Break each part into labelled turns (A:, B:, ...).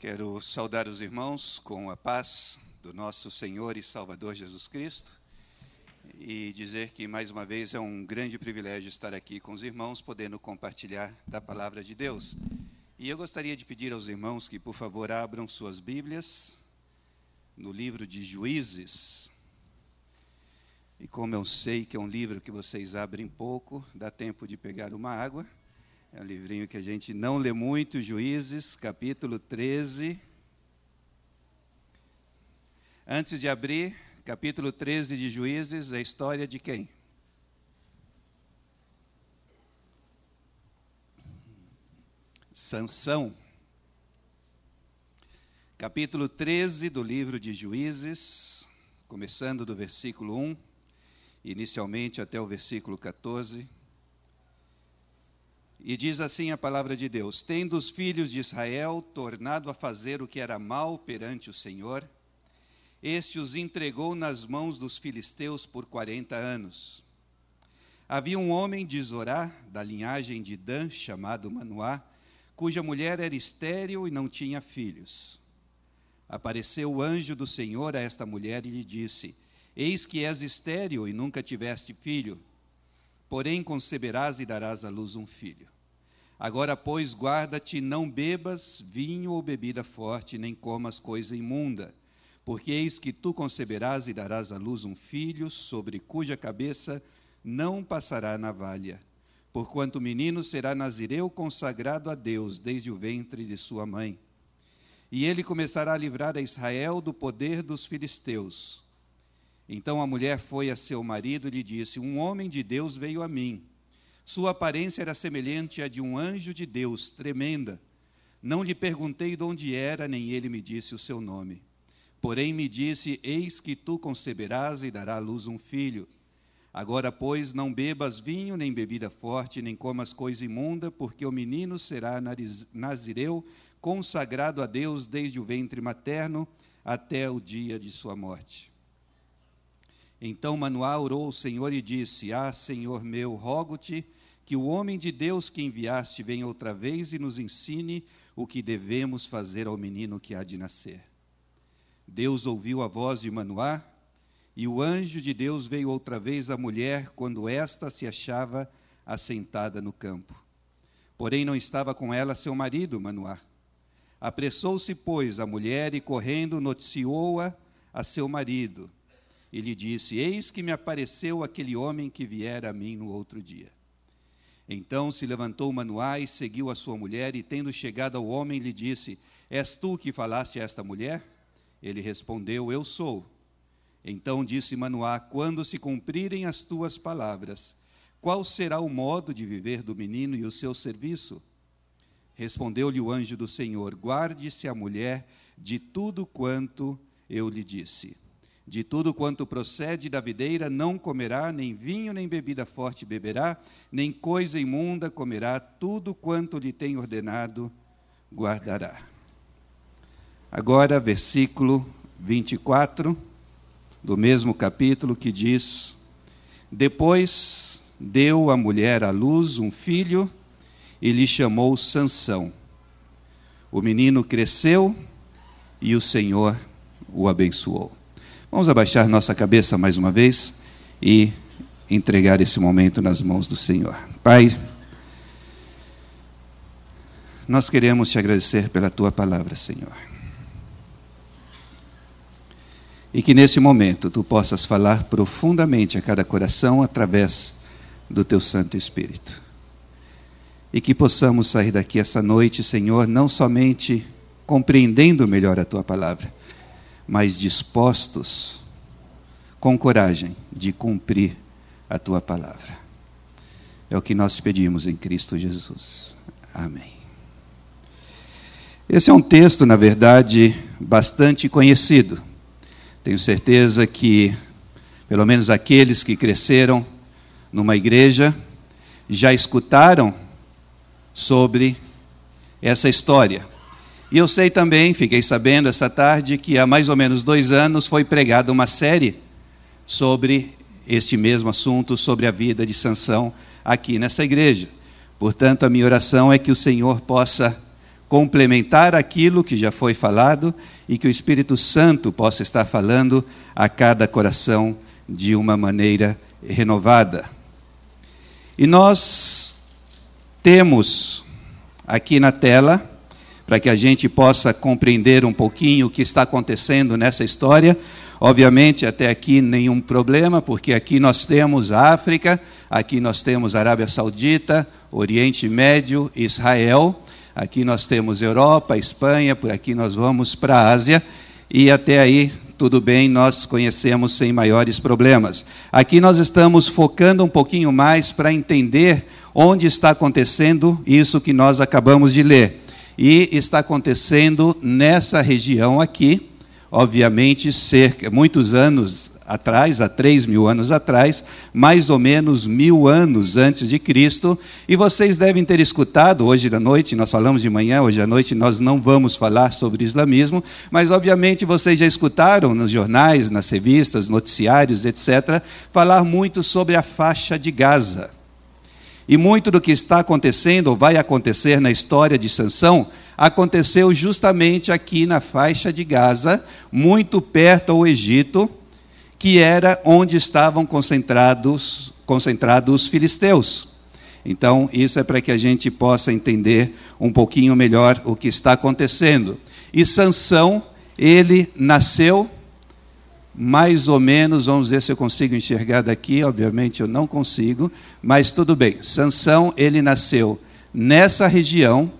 A: Quero saudar os irmãos com a paz do nosso Senhor e Salvador Jesus Cristo e dizer que, mais uma vez, é um grande privilégio estar aqui com os irmãos, podendo compartilhar da Palavra de Deus. E eu gostaria de pedir aos irmãos que, por favor, abram suas Bíblias no livro de Juízes. E como eu sei que é um livro que vocês abrem pouco, dá tempo de pegar uma água. É um livrinho que a gente não lê muito, Juízes, capítulo 13. Antes de abrir, capítulo 13 de Juízes, é a história de quem? Sansão. Capítulo 13 do livro de Juízes, começando do versículo 1, inicialmente até o versículo 14. E diz assim a palavra de Deus: tendo os filhos de Israel tornado a fazer o que era mal perante o Senhor, este os entregou nas mãos dos filisteus por 40 anos. Havia um homem de Zorá, da linhagem de Dan, chamado Manoá, cuja mulher era estéril e não tinha filhos. Apareceu o anjo do Senhor a esta mulher e lhe disse: eis que és estéril e nunca tiveste filho, porém conceberás e darás à luz um filho. Agora, pois, guarda-te, não bebas vinho ou bebida forte, nem comas coisa imunda, porque eis que tu conceberás e darás à luz um filho, sobre cuja cabeça não passará navalha, porquanto o menino será nazireu consagrado a Deus desde o ventre de sua mãe. E ele começará a livrar a Israel do poder dos filisteus. Então a mulher foi a seu marido e lhe disse: um homem de Deus veio a mim. Sua aparência era semelhante à de um anjo de Deus, tremenda. Não lhe perguntei de onde era, nem ele me disse o seu nome. Porém me disse: eis que tu conceberás e dará à luz um filho. Agora, pois, não bebas vinho, nem bebida forte, nem comas coisa imunda, porque o menino será nazireu, consagrado a Deus desde o ventre materno até o dia de sua morte. Então Manoá orou ao Senhor e disse: ah, Senhor meu, rogo-te que o homem de Deus que enviaste venha outra vez e nos ensine o que devemos fazer ao menino que há de nascer. Deus ouviu a voz de Manoá, e o anjo de Deus veio outra vez à mulher, quando esta se achava assentada no campo. Porém não estava com ela seu marido, Manoá. Apressou-se, pois, a mulher e, correndo, noticiou-a a seu marido. E lhe disse: eis que me apareceu aquele homem que viera a mim no outro dia. Então se levantou Manoá e seguiu a sua mulher, e tendo chegado ao homem, lhe disse: és tu que falaste a esta mulher? Ele respondeu: eu sou. Então disse Manoá: quando se cumprirem as tuas palavras, qual será o modo de viver do menino e o seu serviço? Respondeu-lhe o anjo do Senhor: guarde-se a mulher de tudo quanto eu lhe disse. De tudo quanto procede da videira não comerá, nem vinho, nem bebida forte beberá, nem coisa imunda comerá, tudo quanto lhe tem ordenado guardará. Agora, versículo 24, do mesmo capítulo, que diz: depois deu a mulher à luz um filho e lhe chamou Sansão. O menino cresceu e o Senhor o abençoou. Vamos abaixar nossa cabeça mais uma vez e entregar esse momento nas mãos do Senhor. Pai, nós queremos te agradecer pela tua palavra, Senhor. E que nesse momento tu possas falar profundamente a cada coração através do teu Santo Espírito. E que possamos sair daqui essa noite, Senhor, não somente compreendendo melhor a tua palavra, mas dispostos, com coragem, de cumprir a tua palavra. É o que nós pedimos em Cristo Jesus. Amém. Esse é um texto, na verdade, bastante conhecido. Tenho certeza que, pelo menos aqueles que cresceram numa igreja, já escutaram sobre essa história. E eu sei também, fiquei sabendo essa tarde, que há mais ou menos 2 anos foi pregada uma série sobre este mesmo assunto, sobre a vida de Sansão aqui nessa igreja. Portanto, a minha oração é que o Senhor possa complementar aquilo que já foi falado e que o Espírito Santo possa estar falando a cada coração de uma maneira renovada. E nós temos aqui na tela, para que a gente possa compreender um pouquinho o que está acontecendo nessa história. Obviamente, até aqui nenhum problema, porque aqui nós temos a África, aqui nós temos a Arábia Saudita, Oriente Médio, Israel, aqui nós temos Europa, Espanha, por aqui nós vamos para a Ásia, e até aí tudo bem, nós conhecemos sem maiores problemas. Aqui nós estamos focando um pouquinho mais para entender onde está acontecendo isso que nós acabamos de ler. E está acontecendo nessa região aqui, obviamente, muitos anos atrás, há 3.000 anos atrás, mais ou menos 1.000 anos antes de Cristo, e vocês devem ter escutado, hoje à noite, nós falamos de manhã, hoje à noite nós não vamos falar sobre islamismo, mas obviamente vocês já escutaram nos jornais, nas revistas, noticiários, etc., falar muito sobre a faixa de Gaza. E muito do que está acontecendo, ou vai acontecer na história de Sansão, aconteceu justamente aqui na faixa de Gaza, muito perto ao Egito, que era onde estavam concentrados os filisteus. Então, isso é para que a gente possa entender um pouquinho melhor o que está acontecendo. E Sansão, ele nasceu mais ou menos, vamos ver se eu consigo enxergar daqui, obviamente eu não consigo, mas tudo bem. Sansão, ele nasceu nessa região,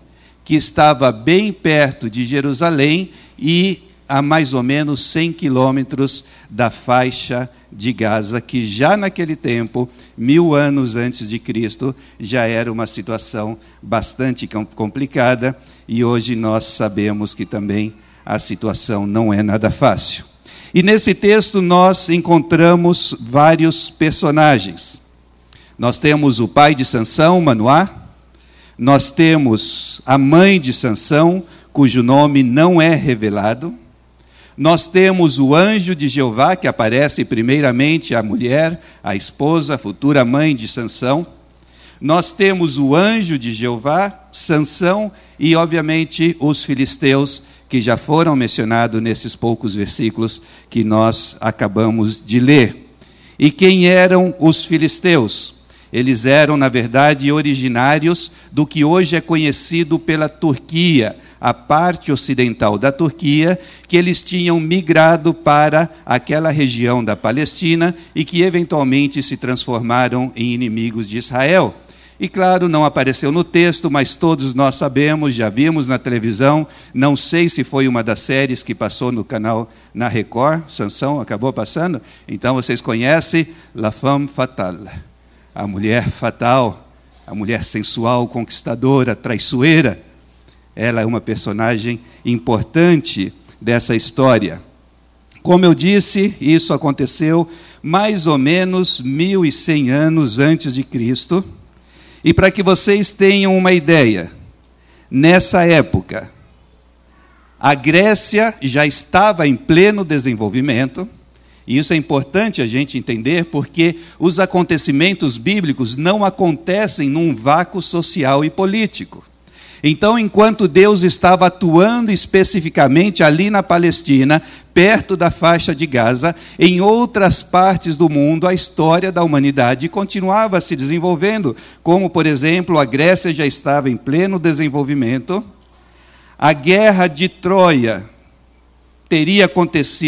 A: que estava bem perto de Jerusalém e a mais ou menos 100 quilômetros da faixa de Gaza, que já naquele tempo, 1.000 anos antes de Cristo, já era uma situação bastante complicada, e hoje nós sabemos que também a situação não é nada fácil. E nesse texto nós encontramos vários personagens. Nós temos o pai de Sansão, Manoá. Nós temos a mãe de Sansão, cujo nome não é revelado. Nós temos o anjo de Jeová, que aparece primeiramente a mulher, a esposa, a futura mãe de Sansão. Nós temos o anjo de Jeová, Sansão e, obviamente, os filisteus, que já foram mencionados nesses poucos versículos que nós acabamos de ler. E quem eram os filisteus? Eles eram, na verdade, originários do que hoje é conhecido pela Turquia, a parte ocidental da Turquia, que eles tinham migrado para aquela região da Palestina e que eventualmente se transformaram em inimigos de Israel. E claro, não apareceu no texto, mas todos nós sabemos, já vimos na televisão, não sei se foi uma das séries que passou no canal, na Record, Sansão acabou passando, então vocês conhecem La Femme Fatale, a mulher fatal, a mulher sensual, conquistadora, traiçoeira. Ela é uma personagem importante dessa história. Como eu disse, isso aconteceu mais ou menos 1.100 anos antes de Cristo. E para que vocês tenham uma ideia, nessa época, a Grécia já estava em pleno desenvolvimento, e isso é importante a gente entender, porque os acontecimentos bíblicos não acontecem num vácuo social e político. Então, enquanto Deus estava atuando especificamente ali na Palestina, perto da faixa de Gaza, em outras partes do mundo, a história da humanidade continuava se desenvolvendo, como, por exemplo, a Grécia já estava em pleno desenvolvimento, a guerra de Troia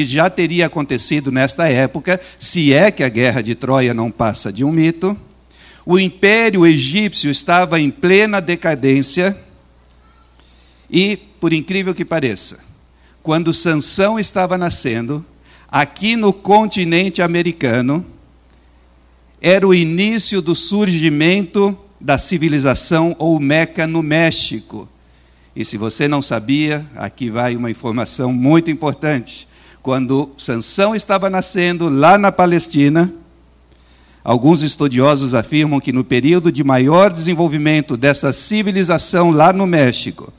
A: já teria acontecido nesta época, se é que a guerra de Troia não passa de um mito, o Império Egípcio estava em plena decadência. E, por incrível que pareça, quando Sansão estava nascendo, aqui no continente americano, era o início do surgimento da civilização Olmeca no México. E se você não sabia, aqui vai uma informação muito importante. Quando Sansão estava nascendo lá na Palestina, alguns estudiosos afirmam que no período de maior desenvolvimento dessa civilização lá no México,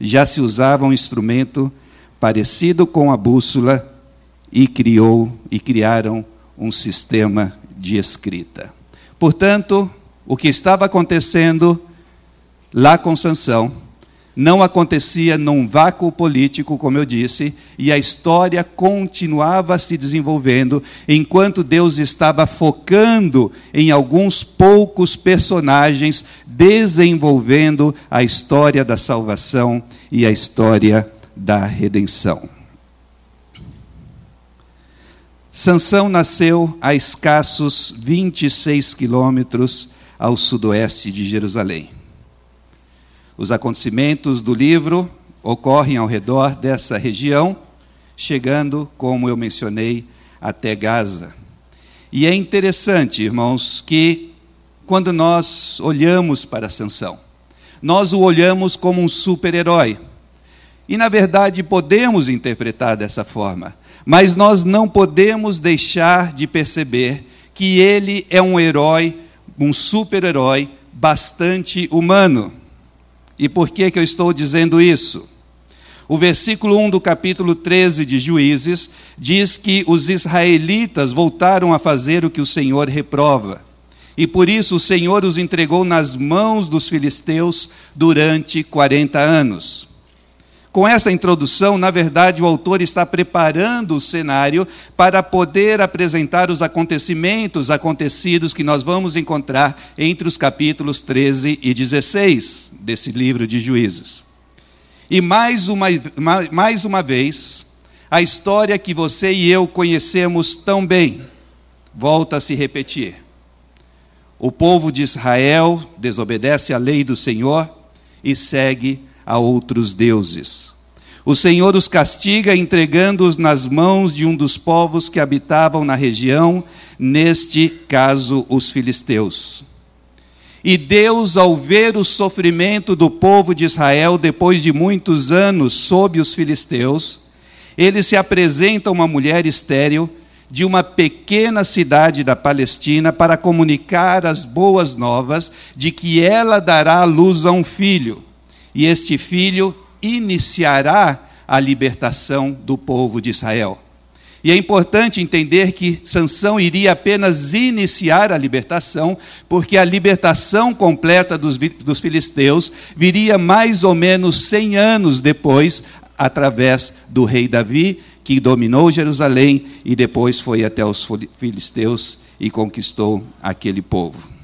A: já se usava um instrumento parecido com a bússola e criaram um sistema de escrita. Portanto, o que estava acontecendo lá com Sansão não acontecia num vácuo político, como eu disse, e a história continuava se desenvolvendo, enquanto Deus estava focando em alguns poucos personagens, desenvolvendo a história da salvação e a história da redenção. Sansão nasceu a escassos 26 quilômetros ao sudoeste de Jerusalém. Os acontecimentos do livro ocorrem ao redor dessa região, chegando, como eu mencionei, até Gaza. E é interessante, irmãos, que quando nós olhamos para Sansão, nós o olhamos como um super-herói. E, na verdade, podemos interpretar dessa forma, mas nós não podemos deixar de perceber que ele é um herói, um super-herói bastante humano. E por que eu estou dizendo isso? O versículo 1 do capítulo 13 de Juízes diz que os israelitas voltaram a fazer o que o Senhor reprova. E por isso o Senhor os entregou nas mãos dos filisteus durante 40 anos. Com essa introdução, na verdade, o autor está preparando o cenário para poder apresentar os acontecimentos acontecidos que nós vamos encontrar entre os capítulos 13 e 16 desse livro de Juízes. E mais uma vez, a história que você e eu conhecemos tão bem volta a se repetir. O povo de Israel desobedece à lei do Senhor e segue a outros deuses. O Senhor os castiga entregando-os nas mãos de um dos povos que habitavam na região, neste caso os filisteus. E Deus, ao ver o sofrimento do povo de Israel depois de muitos anos sob os filisteus, ele se apresenta a uma mulher estéril de uma pequena cidade da Palestina para comunicar as boas novas de que ela dará à luz a um filho. E este filho iniciará a libertação do povo de Israel. E é importante entender que Sansão iria apenas iniciar a libertação, porque a libertação completa dos filisteus viria mais ou menos 100 anos depois, através do rei Davi, que dominou Jerusalém e depois foi até os filisteus e conquistou aquele povo.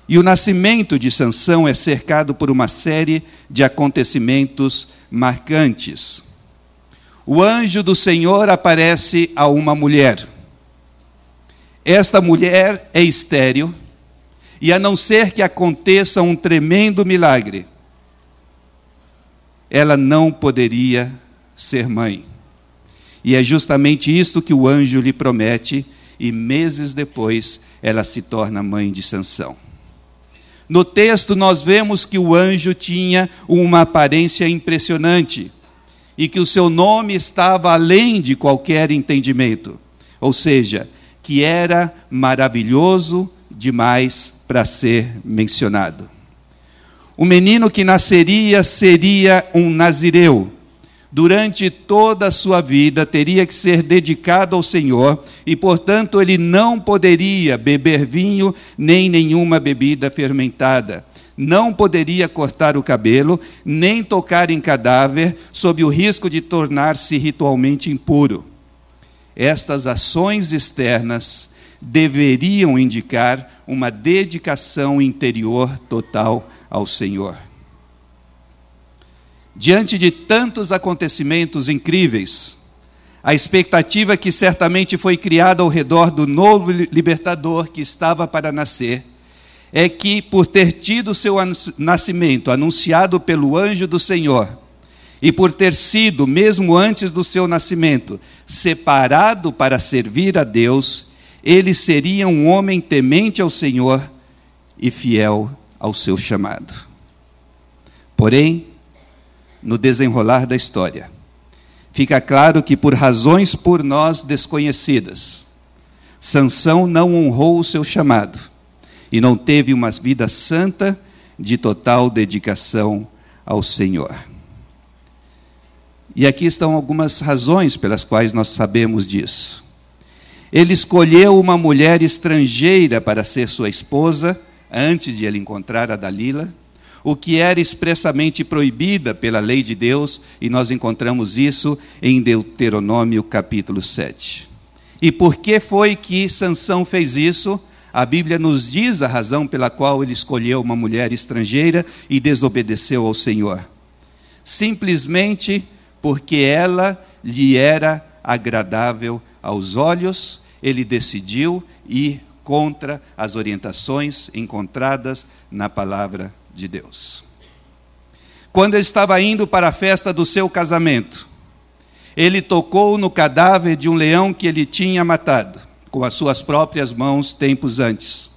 A: E o nascimento de Sansão é cercado por uma série de acontecimentos marcantes. O anjo do Senhor aparece a uma mulher. Esta mulher é estéril, e a não ser que aconteça um tremendo milagre, ela não poderia ser mãe. E é justamente isto que o anjo lhe promete, e meses depois ela se torna mãe de Sansão. No texto nós vemos que o anjo tinha uma aparência impressionante e que o seu nome estava além de qualquer entendimento, ou seja, que era maravilhoso demais para ser mencionado. O menino que nasceria seria um nazireu. Durante toda a sua vida teria que ser dedicado ao Senhor e, portanto, ele não poderia beber vinho nem nenhuma bebida fermentada. Não poderia cortar o cabelo, nem tocar em cadáver, sob o risco de tornar-se ritualmente impuro. Estas ações externas deveriam indicar uma dedicação interior total ao Senhor. Diante de tantos acontecimentos incríveis, a expectativa que certamente foi criada ao redor do novo libertador que estava para nascer, é que, por ter tido seu nascimento anunciado pelo anjo do Senhor, e por ter sido, mesmo antes do seu nascimento, separado para servir a Deus, ele seria um homem temente ao Senhor e fiel ao seu chamado. Porém, no desenrolar da história, fica claro que, por razões por nós desconhecidas, Sansão não honrou o seu chamado e não teve uma vida santa de total dedicação ao Senhor. E aqui estão algumas razões pelas quais nós sabemos disso. Ele escolheu uma mulher estrangeira para ser sua esposa, antes de ele encontrar a Dalila, o que era expressamente proibida pela lei de Deus, e nós encontramos isso em Deuteronômio capítulo 7. E por que foi que Sansão fez isso? A Bíblia nos diz a razão pela qual ele escolheu uma mulher estrangeira e desobedeceu ao Senhor. Simplesmente porque ela lhe era agradável aos olhos, ele decidiu ir contra as orientações encontradas na palavra de Deus. Quando ele estava indo para a festa do seu casamento, ele tocou no cadáver de um leão que ele tinha matado, com as suas próprias mãos tempos antes.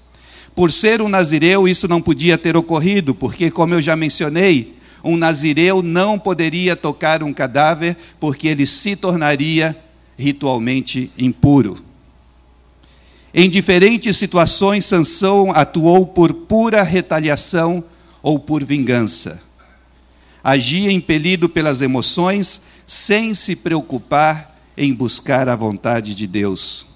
A: Por ser um nazireu, isso não podia ter ocorrido, porque, como eu já mencionei, um nazireu não poderia tocar um cadáver, porque ele se tornaria ritualmente impuro. Em diferentes situações, Sansão atuou por pura retaliação ou por vingança. Agia impelido pelas emoções, sem se preocupar em buscar a vontade de Deus.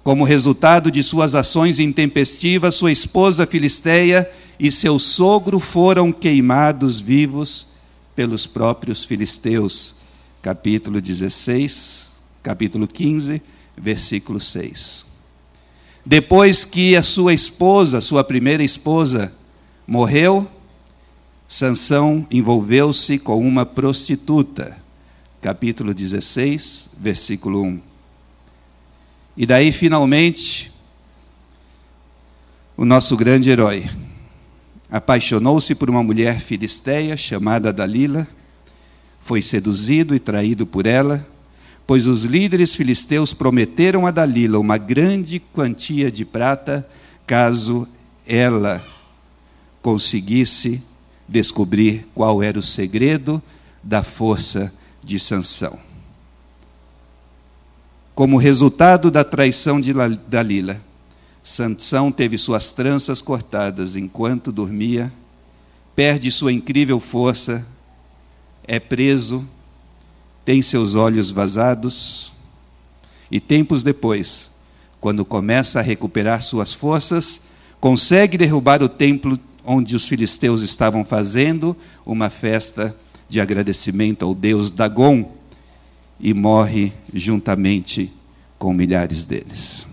A: Como resultado de suas ações intempestivas, sua esposa filisteia e seu sogro foram queimados vivos pelos próprios filisteus. Capítulo 16, capítulo 15, versículo 6. Depois que a sua esposa, sua primeira esposa, morreu, Sansão envolveu-se com uma prostituta. Capítulo 16, versículo 1. E daí, finalmente, o nosso grande herói apaixonou-se por uma mulher filisteia chamada Dalila, foi seduzido e traído por ela, pois os líderes filisteus prometeram a Dalila uma grande quantia de prata, caso ela conseguisse descobrir qual era o segredo da força de Sansão. Como resultado da traição de Dalila, Sansão teve suas tranças cortadas enquanto dormia, perde sua incrível força, é preso, tem seus olhos vazados, e tempos depois, quando começa a recuperar suas forças, consegue derrubar o templo onde os filisteus estavam fazendo uma festa de agradecimento ao deus Dagom, e morre juntamente com milhares deles.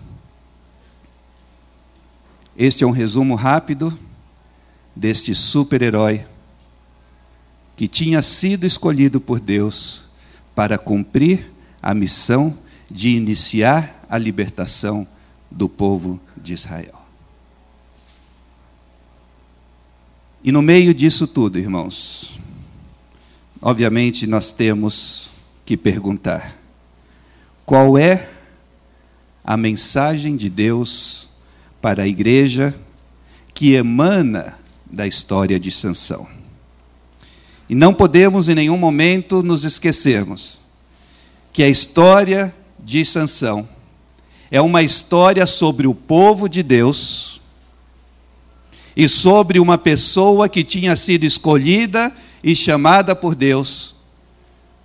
A: Este é um resumo rápido deste super-herói que tinha sido escolhido por Deus para cumprir a missão de iniciar a libertação do povo de Israel. E no meio disso tudo, irmãos, obviamente nós temos que perguntar: qual é a mensagem de Deus para a igreja que emana da história de Sansão? E não podemos em nenhum momento nos esquecermos que a história de Sansão é uma história sobre o povo de Deus e sobre uma pessoa que tinha sido escolhida e chamada por Deus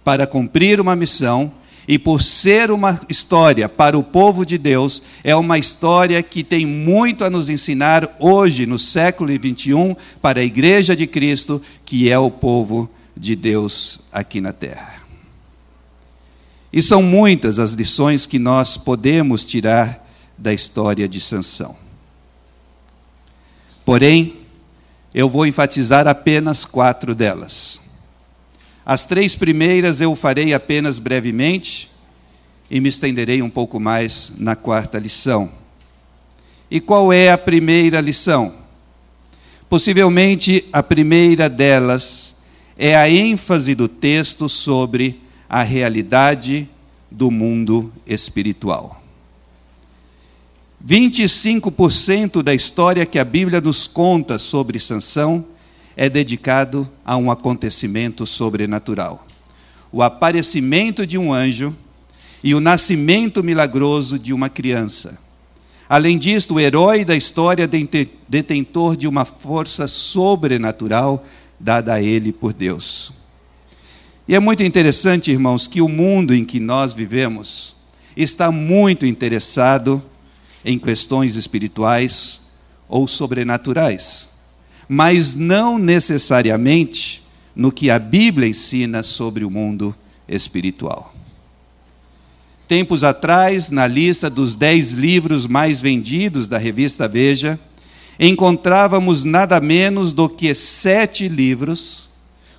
A: para cumprir uma missão, e por ser uma história para o povo de Deus, é uma história que tem muito a nos ensinar hoje, no século XXI, para a Igreja de Cristo, que é o povo de Deus aqui na terra. E são muitas as lições que nós podemos tirar da história de Sansão. Porém, eu vou enfatizar apenas 4 delas. As 3 primeiras eu farei apenas brevemente e me estenderei um pouco mais na 4ª lição. E qual é a primeira lição? Possivelmente a primeira delas é a ênfase do texto sobre a realidade do mundo espiritual. 25% da história que a Bíblia nos conta sobre Sansão é dedicado a um acontecimento sobrenatural: o aparecimento de um anjo e o nascimento milagroso de uma criança. Além disso, o herói da história é detentor de uma força sobrenatural dada a ele por Deus. E é muito interessante, irmãos, que o mundo em que nós vivemos está muito interessado em questões espirituais ou sobrenaturais. mas não necessariamente no que a Bíblia ensina sobre o mundo espiritual. Tempos atrás, na lista dos 10 livros mais vendidos da revista Veja, encontrávamos nada menos do que 7 livros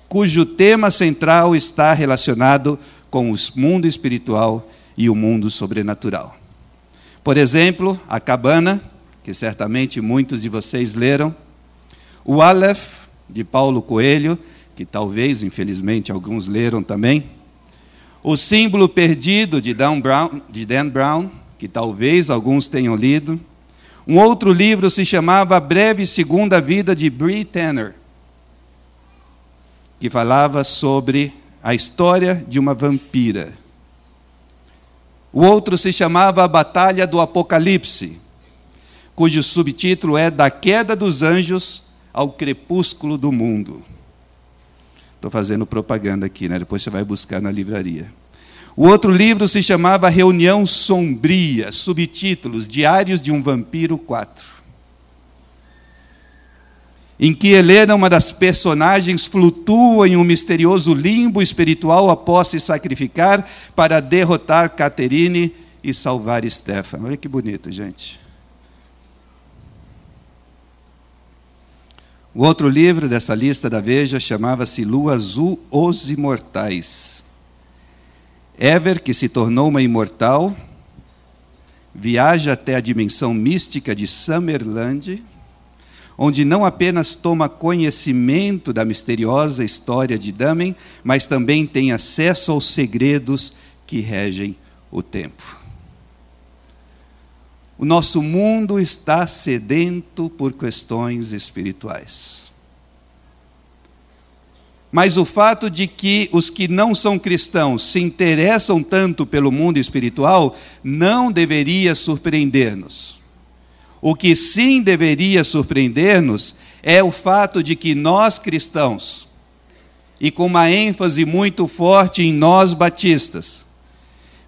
A: cujo tema central está relacionado com o mundo espiritual e o mundo sobrenatural. Por exemplo, A Cabana, que certamente muitos de vocês leram, o Aleph, de Paulo Coelho, que talvez, infelizmente, alguns leram também, O Símbolo Perdido, de Dan Brown, que talvez alguns tenham lido. Um outro livro se chamava A Breve Segunda Vida, de Bree Tanner, que falava sobre a história de uma vampira. O outro se chamava A Batalha do Apocalipse, cujo subtítulo é Da Queda dos Anjos ao Crepúsculo do Mundo. Estou fazendo propaganda aqui, né? Depois você vai buscar na livraria. O outro livro se chamava Reunião Sombria, subtítulos Diários de um Vampiro 4. Em que Helena, uma das personagens, flutua em um misterioso limbo espiritual após se sacrificar para derrotar Catherine e salvar Stefan. Olha que bonito, gente. O outro livro dessa lista da Veja chamava-se Lua Azul, Os Imortais. Ever, que se tornou uma imortal, viaja até a dimensão mística de Summerland, onde não apenas toma conhecimento da misteriosa história de Damen, mas também tem acesso aos segredos que regem o tempo. O nosso mundo está sedento por questões espirituais. Mas o fato de que os que não são cristãos se interessam tanto pelo mundo espiritual não deveria surpreender-nos. O que sim deveria surpreender-nos é o fato de que nós cristãos, e com uma ênfase muito forte em nós batistas,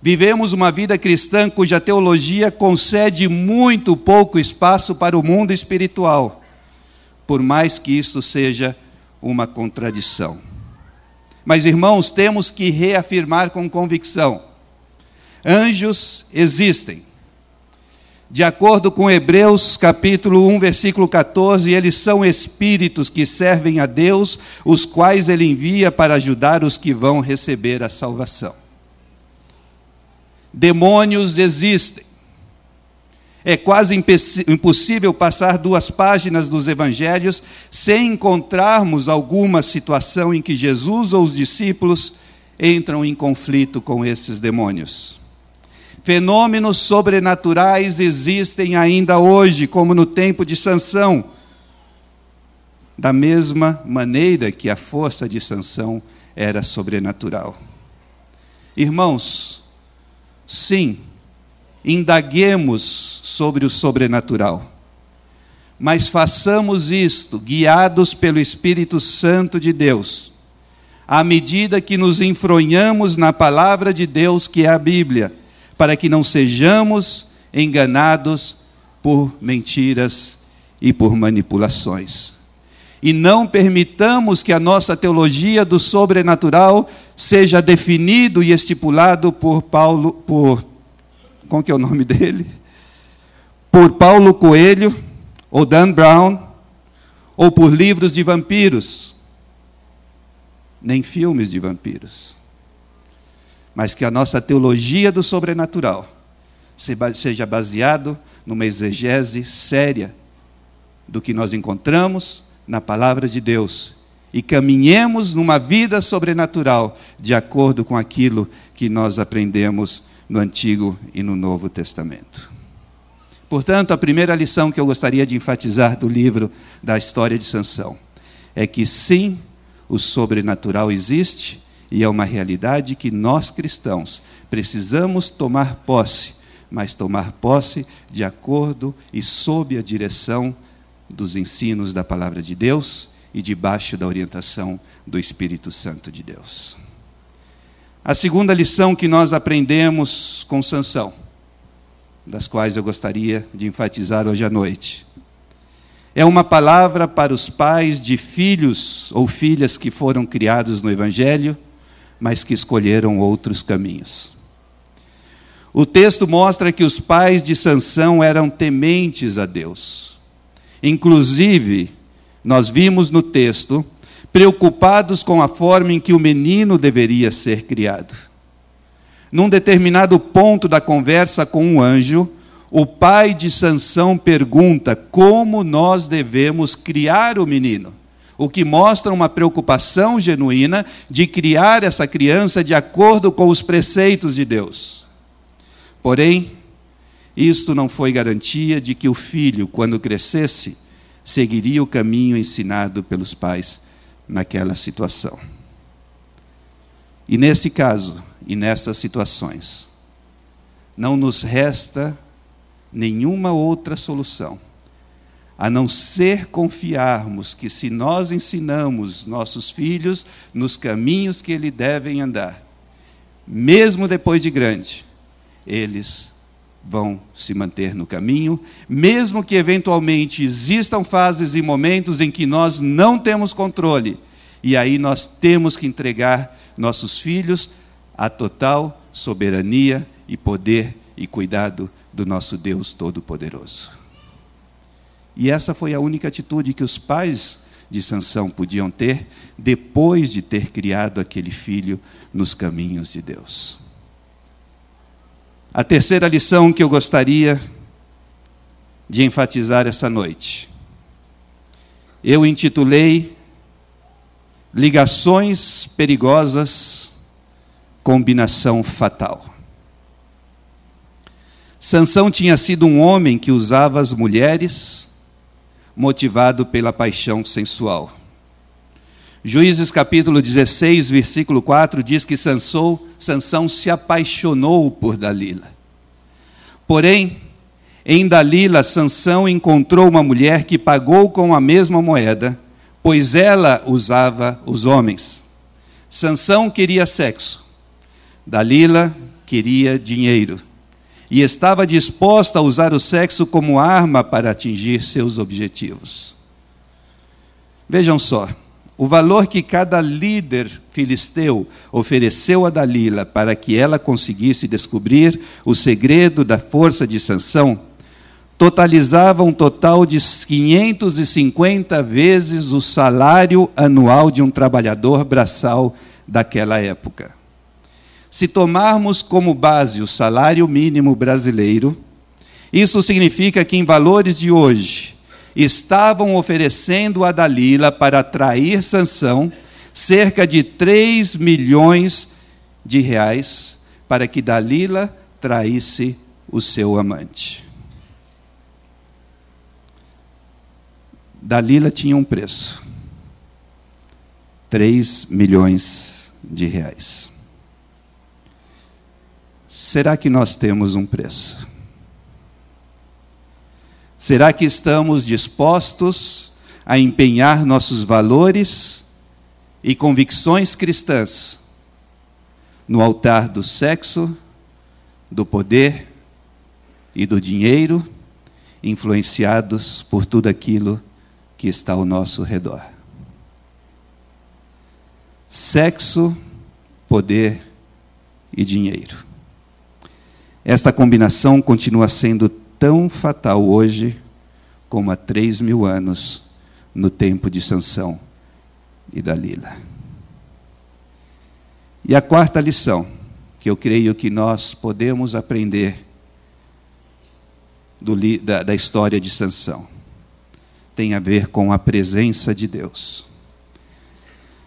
A: vivemos uma vida cristã cuja teologia concede muito pouco espaço para o mundo espiritual, por mais que isso seja uma contradição. Mas, irmãos, temos que reafirmar com convicção: anjos existem. De acordo com Hebreus capítulo 1, versículo 14, eles são espíritos que servem a Deus, os quais ele envia para ajudar os que vão receber a salvação. Demônios existem. É quase impossível passar 2 páginas dos evangelhos sem encontrarmos alguma situação em que Jesus ou os discípulos entram em conflito com esses demônios. Fenômenos sobrenaturais existem ainda hoje, como no tempo de Sansão, da mesma maneira que a força de Sansão era sobrenatural. Irmãos, sim, indaguemos sobre o sobrenatural, mas façamos isto guiados pelo Espírito Santo de Deus, à medida que nos enfronhamos na palavra de Deus, que é a Bíblia, para que não sejamos enganados por mentiras e por manipulações. E não permitamos que a nossa teologia do sobrenatural seja definido e estipulado por como que é o nome dele? Por Paulo Coelho, ou Dan Brown, ou por livros de vampiros, nem filmes de vampiros. Mas que a nossa teologia do sobrenatural seja baseado numa exegese séria do que nós encontramos na palavra de Deus e caminhemos numa vida sobrenatural de acordo com aquilo que nós aprendemos no Antigo e no Novo Testamento. Portanto, a primeira lição que eu gostaria de enfatizar do livro da história de Sansão é que sim, o sobrenatural existe e é uma realidade que nós cristãos precisamos tomar posse, mas tomar posse de acordo e sob a direção dos ensinos da palavra de Deus e debaixo da orientação do Espírito Santo de Deus. A segunda lição que nós aprendemos com Sansão, das quais eu gostaria de enfatizar hoje à noite, É uma palavra para os pais de filhos ou filhas que foram criados no Evangelho, mas que escolheram outros caminhos. O texto mostra que os pais de Sansão eram tementes a Deus. Inclusive, nós vimos no texto, preocupados com a forma em que o menino deveria ser criado. Num determinado ponto da conversa com um anjo, o pai de Sansão pergunta como nós devemos criar o menino, o que mostra uma preocupação genuína de criar essa criança de acordo com os preceitos de Deus. Porém, isto não foi garantia de que o filho, quando crescesse, seguiria o caminho ensinado pelos pais naquela situação. E nesse caso, e nessas situações, não nos resta nenhuma outra solução, a não ser confiarmos que se nós ensinamos nossos filhos nos caminhos que eles devem andar, mesmo depois de grande, eles vão se manter no caminho, mesmo que eventualmente existam fases e momentos em que nós não temos controle, e aí nós temos que entregar nossos filhos à total soberania e poder e cuidado do nosso Deus Todo-Poderoso. E essa foi a única atitude que os pais de Sansão podiam ter depois de ter criado aquele filho nos caminhos de Deus. A terceira lição que eu gostaria de enfatizar essa noite, eu intitulei Ligações Perigosas, Combinação Fatal. Sansão tinha sido um homem que usava as mulheres, motivado pela paixão sensual. Juízes capítulo 16, versículo 4, diz que Sansão se apaixonou por Dalila. Porém, em Dalila, Sansão encontrou uma mulher que pagou com a mesma moeda, pois ela usava os homens. Sansão queria sexo, Dalila queria dinheiro, e estava disposta a usar o sexo como arma para atingir seus objetivos. Vejam só, o valor que cada líder filisteu ofereceu a Dalila para que ela conseguisse descobrir o segredo da força de Sansão, totalizava um total de 550 vezes o salário anual de um trabalhador braçal daquela época. Se tomarmos como base o salário mínimo brasileiro, isso significa que em valores de hoje, estavam oferecendo a Dalila para atrair Sansão cerca de 3 milhões de reais para que Dalila traísse o seu amante. Dalila tinha um preço, 3 milhões de reais. Será que nós temos um preço? Será que estamos dispostos a empenhar nossos valores e convicções cristãs no altar do sexo, do poder e do dinheiro, influenciados por tudo aquilo que está ao nosso redor? Sexo, poder e dinheiro. Esta combinação continua sendo tão fatal hoje como há 3.000 anos no tempo de Sansão e Dalila. E a quarta lição, que eu creio que nós podemos aprender da história de Sansão, tem a ver com a presença de Deus.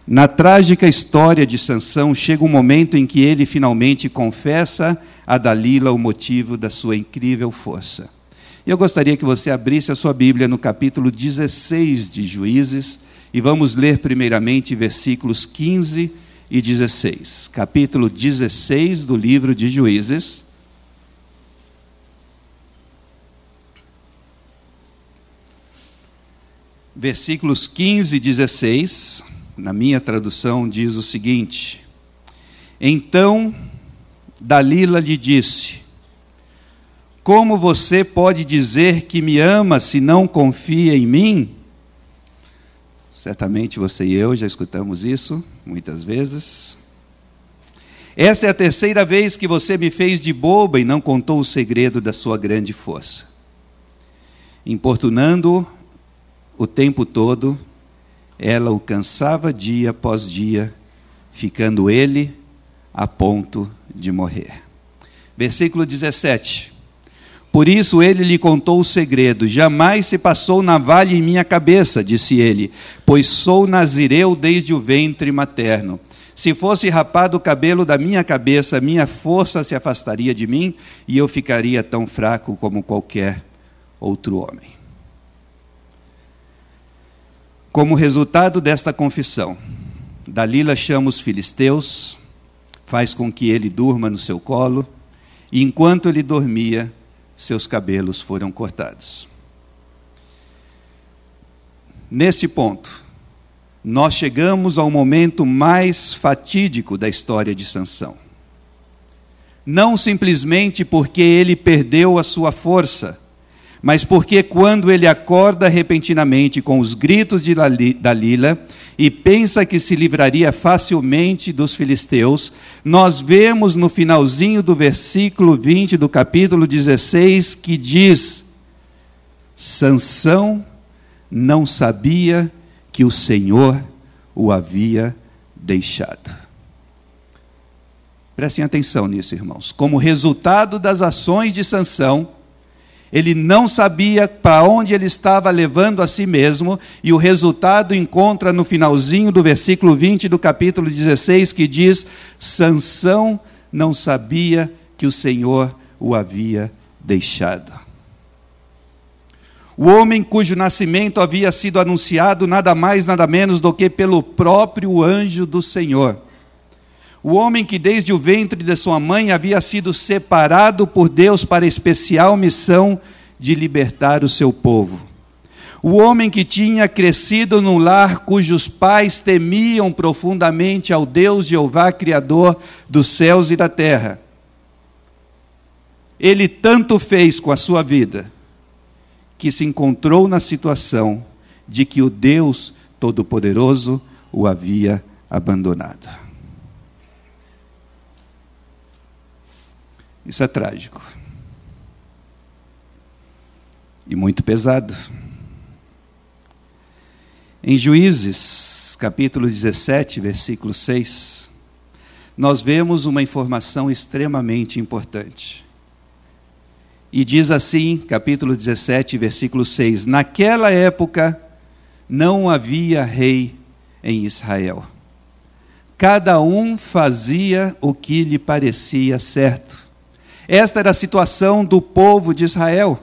A: Na trágica história de Sansão, chega um momento em que ele finalmente confessa a Dalila o motivo da sua incrível força. Eu gostaria que você abrisse a sua Bíblia no capítulo 16 de Juízes, e vamos ler primeiramente versículos 15 e 16. Capítulo 16 do livro de Juízes. Versículos 15 e 16, na minha tradução, diz o seguinte: Então Dalila lhe disse: Como você pode dizer que me ama se não confia em mim? Certamente você e eu já escutamos isso muitas vezes. Esta é a terceira vez que você me fez de boba e não contou o segredo da sua grande força. Importunando-o o tempo todo, ela o cansava dia após dia, ficando ele a ponto de morrer. Versículo 17. Por isso ele lhe contou o segredo. Jamais se passou navalha em minha cabeça, disse ele, pois sou nazireu desde o ventre materno. Se fosse rapado o cabelo da minha cabeça, minha força se afastaria de mim e eu ficaria tão fraco como qualquer outro homem. Como resultado desta confissão, Dalila chama os filisteus, faz com que ele durma no seu colo, e enquanto ele dormia, seus cabelos foram cortados. Nesse ponto, nós chegamos ao momento mais fatídico da história de Sansão. Não simplesmente porque ele perdeu a sua força, mas porque quando ele acorda repentinamente com os gritos de Dalila e pensa que se livraria facilmente dos filisteus, nós vemos no finalzinho do versículo 20 do capítulo 16 que diz: Sansão não sabia que o Senhor o havia deixado. Prestem atenção nisso, irmãos. Como resultado das ações de Sansão, ele não sabia para onde ele estava levando a si mesmo, e o resultado encontra no finalzinho do versículo 20 do capítulo 16, que diz: Sansão não sabia que o Senhor o havia deixado. O homem cujo nascimento havia sido anunciado nada mais, nada menos do que pelo próprio anjo do Senhor. O homem que desde o ventre de sua mãe havia sido separado por Deus para a especial missão de libertar o seu povo. O homem que tinha crescido num lar cujos pais temiam profundamente ao Deus Jeová, Criador dos céus e da terra. Ele tanto fez com a sua vida, que se encontrou na situação de que o Deus Todo-Poderoso o havia abandonado. Isso é trágico. E muito pesado. Em Juízes, capítulo 17, versículo 6, nós vemos uma informação extremamente importante. E diz assim, capítulo 17, versículo 6, naquela época não havia rei em Israel. Cada um fazia o que lhe parecia certo. Esta era a situação do povo de Israel.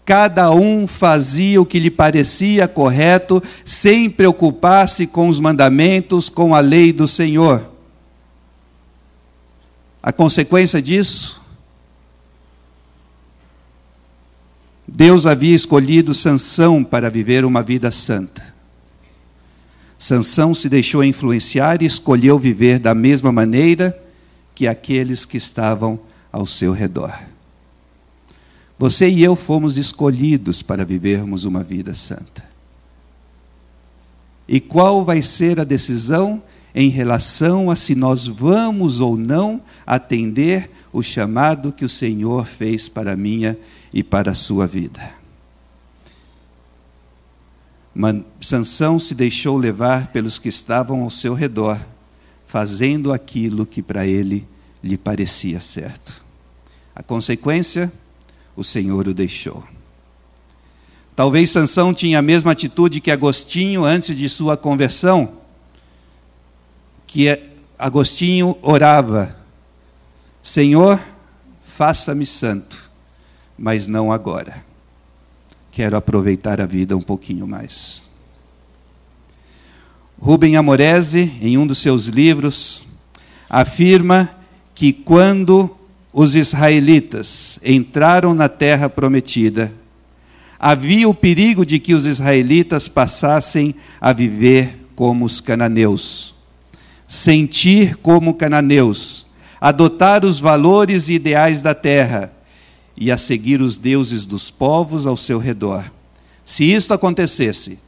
A: Cada um fazia o que lhe parecia correto, sem preocupar-se com os mandamentos, com a lei do Senhor. A consequência disso, Deus havia escolhido Sansão para viver uma vida santa. Sansão se deixou influenciar e escolheu viver da mesma maneira que aqueles que estavam ao seu redor. Você e eu fomos escolhidos para vivermos uma vida santa. E qual vai ser a decisão em relação a se nós vamos ou não atender o chamado que o Senhor fez para a minha e para a sua vida? Sansão se deixou levar pelos que estavam ao seu redor, fazendo aquilo que para ele lhe parecia certo. A consequência, o Senhor o deixou. Talvez Sansão tinha a mesma atitude que Agostinho antes de sua conversão, que Agostinho orava: Senhor, faça-me santo, mas não agora. Quero aproveitar a vida um pouquinho mais. Rubem Amorese, em um dos seus livros, afirma que quando os israelitas entraram na terra prometida, havia o perigo de que os israelitas passassem a viver como os cananeus, sentir como cananeus, adotar os valores e ideais da terra e a seguir os deuses dos povos ao seu redor. Se isto acontecesse,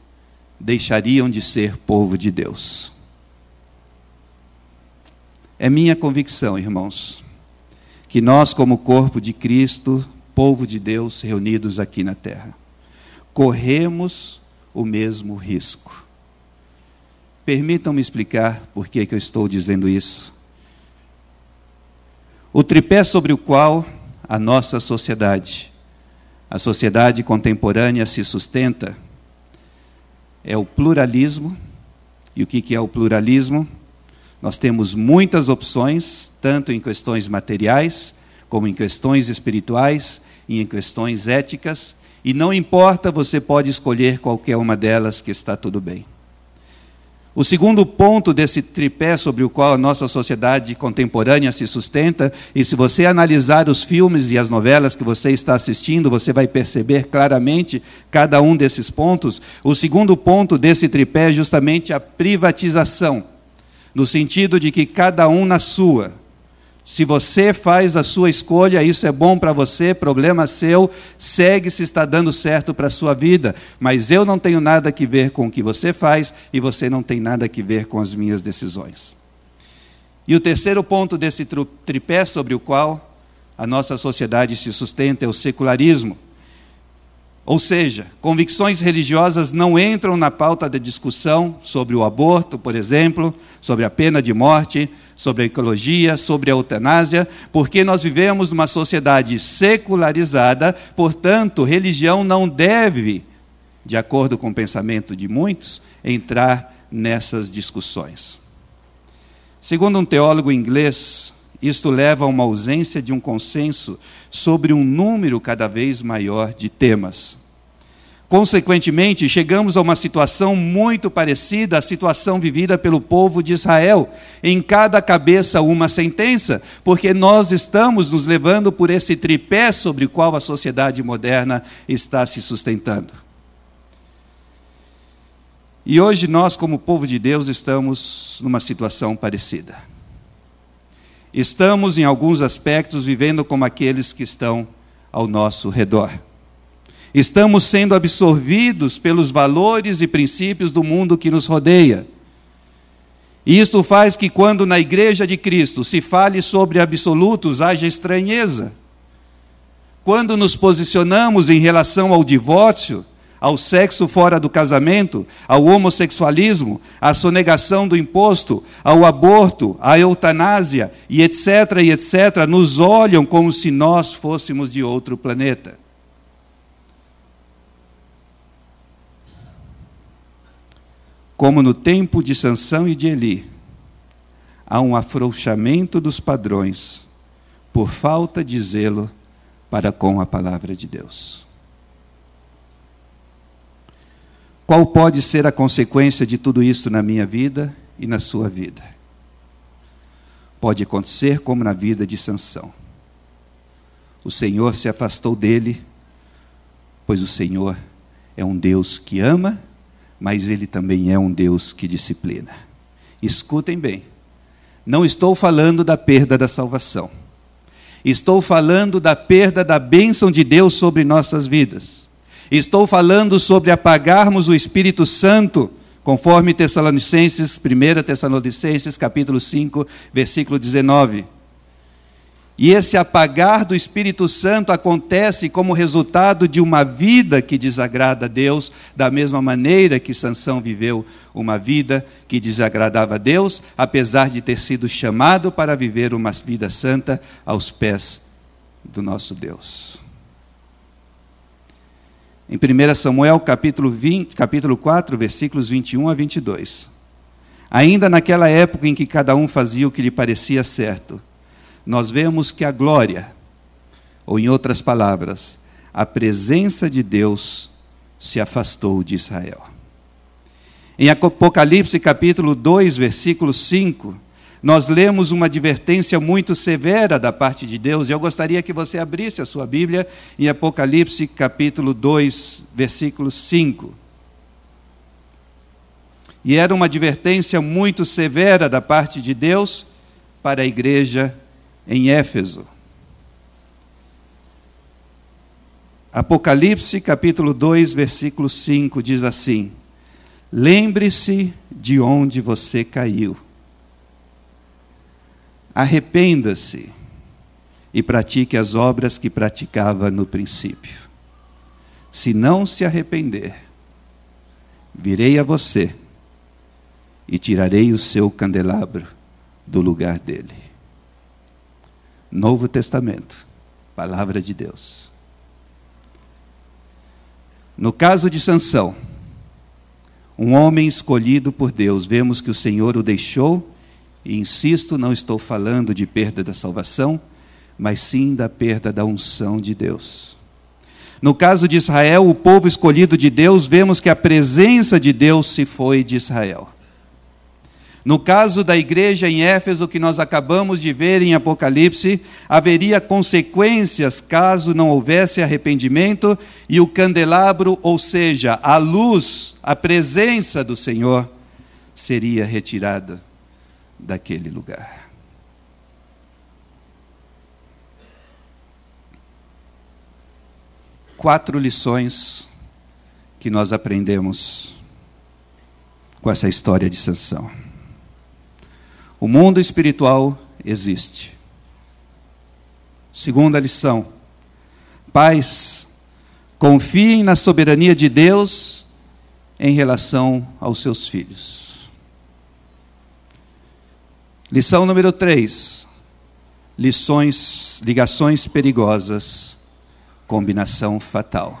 A: deixariam de ser povo de Deus. É minha convicção, irmãos, que nós, como corpo de Cristo, povo de Deus reunidos aqui na terra, corremos o mesmo risco. Permitam-me explicar por que eu estou dizendo isso. O tripé sobre o qual a nossa sociedade, a sociedade contemporânea se sustenta, é o pluralismo. E o que é o pluralismo? Nós temos muitas opções, tanto em questões materiais, como em questões espirituais e em questões éticas, e não importa, você pode escolher qualquer uma delas que está tudo bem. O segundo ponto desse tripé sobre o qual a nossa sociedade contemporânea se sustenta, e se você analisar os filmes e as novelas que você está assistindo, você vai perceber claramente cada um desses pontos. O segundo ponto desse tripé é justamente a privatização, no sentido de que cada um na sua. Se você faz a sua escolha, isso é bom para você, problema seu, segue se está dando certo para a sua vida. Mas eu não tenho nada a ver com o que você faz e você não tem nada a ver com as minhas decisões. E o terceiro ponto desse tripé sobre o qual a nossa sociedade se sustenta é o secularismo. Ou seja, convicções religiosas não entram na pauta da discussão sobre o aborto, por exemplo, sobre a pena de morte, sobre a ecologia, sobre a eutanásia, porque nós vivemos numa sociedade secularizada, portanto, religião não deve, de acordo com o pensamento de muitos, entrar nessas discussões. Segundo um teólogo inglês, isto leva a uma ausência de um consenso sobre um número cada vez maior de temas. Consequentemente, chegamos a uma situação muito parecida à situação vivida pelo povo de Israel. Em cada cabeça uma sentença, porque nós estamos nos levando por esse tripé sobre o qual a sociedade moderna está se sustentando. E hoje nós, como povo de Deus, estamos numa situação parecida. Estamos, em alguns aspectos, vivendo como aqueles que estão ao nosso redor. Estamos sendo absorvidos pelos valores e princípios do mundo que nos rodeia. E isto faz que, quando na Igreja de Cristo se fale sobre absolutos, haja estranheza. Quando nos posicionamos em relação ao divórcio, ao sexo fora do casamento, ao homossexualismo, à sonegação do imposto, ao aborto, à eutanásia, e etc., nos olham como se nós fôssemos de outro planeta. Como no tempo de Sansão e de Eli, há um afrouxamento dos padrões por falta de zelo para com a palavra de Deus. Qual pode ser a consequência de tudo isso na minha vida e na sua vida? Pode acontecer como na vida de Sansão. O Senhor se afastou dele, pois o Senhor é um Deus que ama, mas Ele também é um Deus que disciplina. Escutem bem, não estou falando da perda da salvação. Estou falando da perda da bênção de Deus sobre nossas vidas. Estou falando sobre apagarmos o Espírito Santo, conforme 1 Tessalonicenses, capítulo 5, versículo 19. E esse apagar do Espírito Santo acontece como resultado de uma vida que desagrada a Deus, da mesma maneira que Sansão viveu uma vida que desagradava a Deus, apesar de ter sido chamado para viver uma vida santa aos pés do nosso Deus. Em 1 Samuel, capítulo 4, versículos 21 a 22. Ainda naquela época em que cada um fazia o que lhe parecia certo, nós vemos que a glória, ou em outras palavras, a presença de Deus se afastou de Israel. Em Apocalipse capítulo 2, versículo 5, nós lemos uma advertência muito severa da parte de Deus, e eu gostaria que você abrisse a sua Bíblia em Apocalipse capítulo 2, versículo 5. E era uma advertência muito severa da parte de Deus para a igreja em Éfeso. Apocalipse capítulo 2, versículo 5 diz assim: lembre-se de onde você caiu. Arrependa-se e pratique as obras que praticava no princípio. Se não se arrepender, virei a você e tirarei o seu candelabro do lugar dele. Novo Testamento, palavra de Deus. No caso de Sansão, um homem escolhido por Deus, vemos que o Senhor o deixou, e insisto, não estou falando de perda da salvação, mas sim da perda da unção de Deus. No caso de Israel, o povo escolhido de Deus, vemos que a presença de Deus se foi de Israel. No caso da igreja em Éfeso, que nós acabamos de ver em Apocalipse, haveria consequências caso não houvesse arrepimento, e o candelabro, ou seja, a luz, a presença do Senhor, seria retirada daquele lugar. Quatro lições que nós aprendemos com essa história de Sansão. O mundo espiritual existe. Segunda lição: pais, confiem na soberania de Deus em relação aos seus filhos. Lição número 3: ligações perigosas, combinação fatal.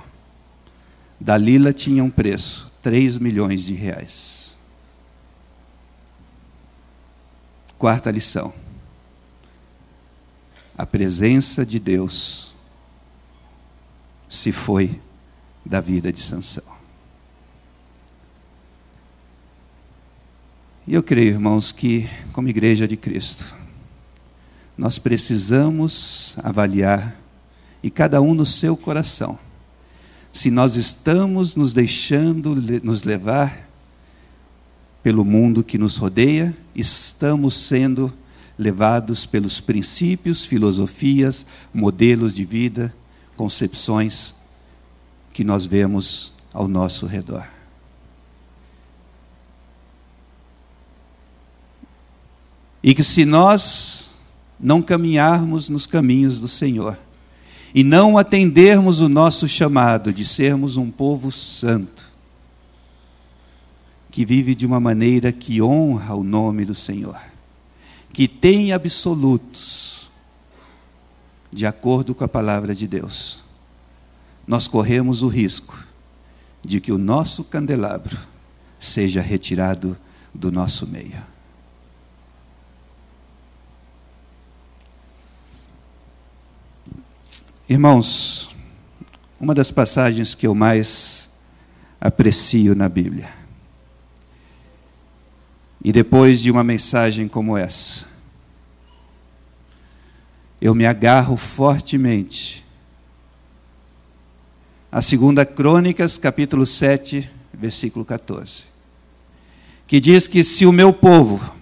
A: Dalila tinha um preço, 3 milhões de reais. Quarta lição: a presença de Deus se foi da vida de Sansão. E eu creio, irmãos, que como igreja de Cristo, nós precisamos avaliar, e cada um no seu coração, se nós estamos nos deixando nos levar pelo mundo que nos rodeia, estamos sendo levados pelos princípios, filosofias, modelos de vida, concepções que nós vemos ao nosso redor. E que se nós não caminharmos nos caminhos do Senhor, e não atendermos o nosso chamado de sermos um povo santo, que vive de uma maneira que honra o nome do Senhor, que tem absolutos, de acordo com a palavra de Deus, nós corremos o risco de que o nosso candelabro seja retirado do nosso meio. Irmãos, uma das passagens que eu mais aprecio na Bíblia, e depois de uma mensagem como essa, eu me agarro fortemente a 2 Crônicas, capítulo 7, versículo 14, que diz que se o meu povo,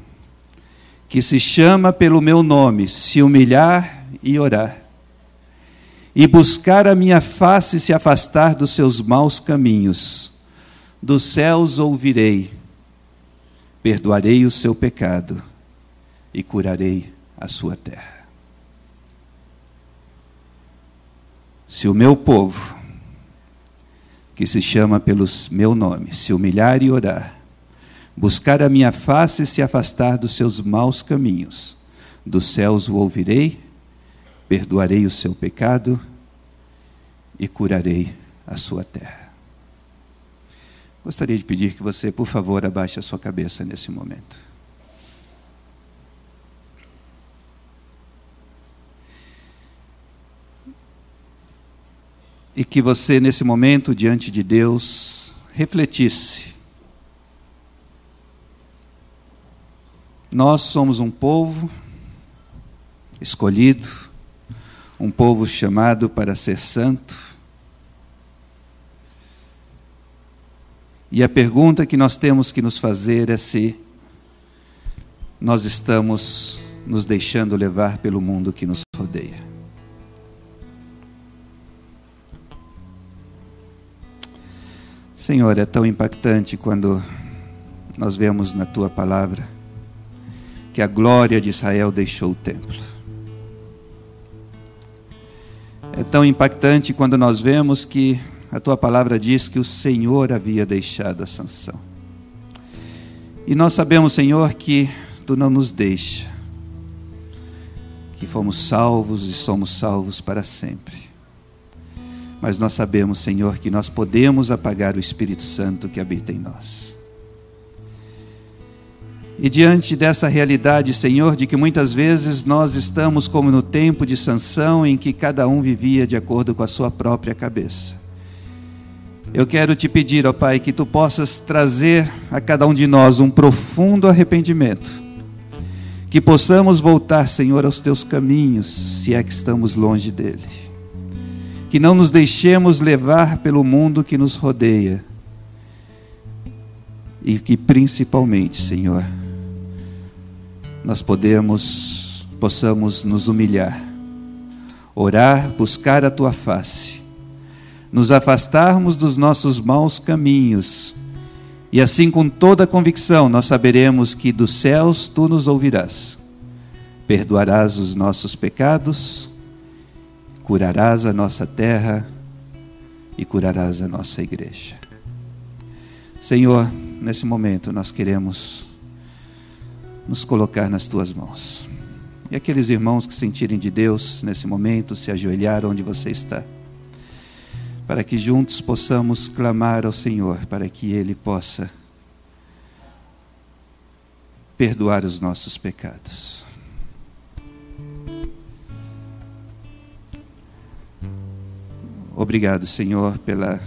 A: que se chama pelo meu nome, se humilhar e orar, e buscar a minha face e se afastar dos seus maus caminhos, dos céus ouvirei, perdoarei o seu pecado e curarei a sua terra. Se o meu povo, que se chama pelo meu nome, se humilhar e orar, buscar a minha face e se afastar dos seus maus caminhos, dos céus o ouvirei, perdoarei o seu pecado e curarei a sua terra. Gostaria de pedir que você, por favor, abaixe a sua cabeça nesse momento. E que você, nesse momento, diante de Deus, refletisse. Nós somos um povo escolhido, um povo chamado para ser santo. E a pergunta que nós temos que nos fazer é se nós estamos nos deixando levar pelo mundo que nos rodeia. Senhor, é tão impactante quando nós vemos na Tua palavra que a glória de Israel deixou o templo. É tão impactante quando nós vemos que a Tua palavra diz que o Senhor havia deixado a Sansão. E nós sabemos, Senhor, que Tu não nos deixa, que fomos salvos e somos salvos para sempre. Mas nós sabemos, Senhor, que nós podemos apagar o Espírito Santo que habita em nós. E diante dessa realidade, Senhor, de que muitas vezes nós estamos como no tempo de Sansão, em que cada um vivia de acordo com a sua própria cabeça. Eu quero te pedir, ó Pai, que Tu possas trazer a cada um de nós um profundo arrependimento. Que possamos voltar, Senhor, aos Teus caminhos, se é que estamos longe dele. Que não nos deixemos levar pelo mundo que nos rodeia. E que principalmente, Senhor, nós possamos nos humilhar, orar, buscar a Tua face, nos afastarmos dos nossos maus caminhos, e assim com toda a convicção nós saberemos que dos céus Tu nos ouvirás, perdoarás os nossos pecados, curarás a nossa terra e curarás a nossa igreja. Senhor, nesse momento nós queremos nos colocar nas Tuas mãos. E aqueles irmãos que sentirem de Deus nesse momento, se ajoelhar onde você está, para que juntos possamos clamar ao Senhor, para que Ele possa perdoar os nossos pecados. Obrigado, Senhor, pela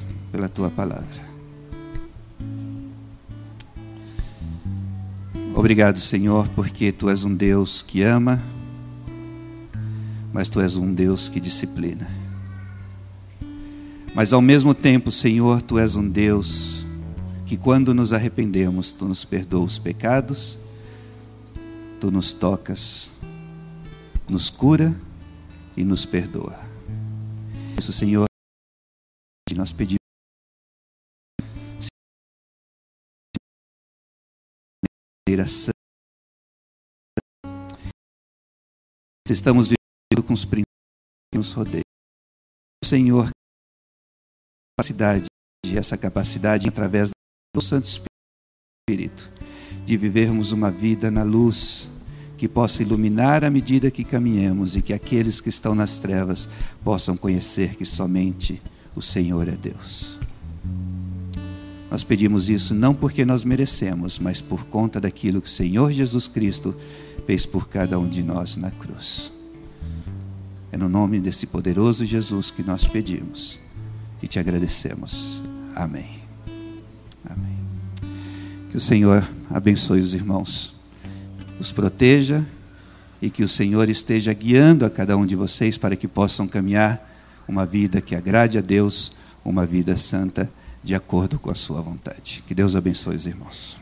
A: Tua palavra. Obrigado, Senhor, porque Tu és um Deus que ama, mas Tu és um Deus que disciplina. Mas ao mesmo tempo, Senhor, Tu és um Deus que quando nos arrependemos, Tu nos perdoa os pecados, Tu nos tocas, nos cura e nos perdoa. Isso, Senhor, nós pedimos. Estamos vivendo com os princípios que nos rodeiam. Senhor, essa capacidade através do Santo Espírito, de vivermos uma vida na luz, que possa iluminar à medida que caminhamos e que aqueles que estão nas trevas possam conhecer que somente o Senhor é Deus. Nós pedimos isso não porque nós merecemos, mas por conta daquilo que o Senhor Jesus Cristo fez por cada um de nós na cruz. É no nome desse poderoso Jesus que nós pedimos e te agradecemos. Amém. Amém. Que o Senhor abençoe os irmãos, os proteja e que o Senhor esteja guiando a cada um de vocês para que possam caminhar uma vida que agrade a Deus, uma vida santa, de acordo com a sua vontade. Que Deus abençoe os irmãos.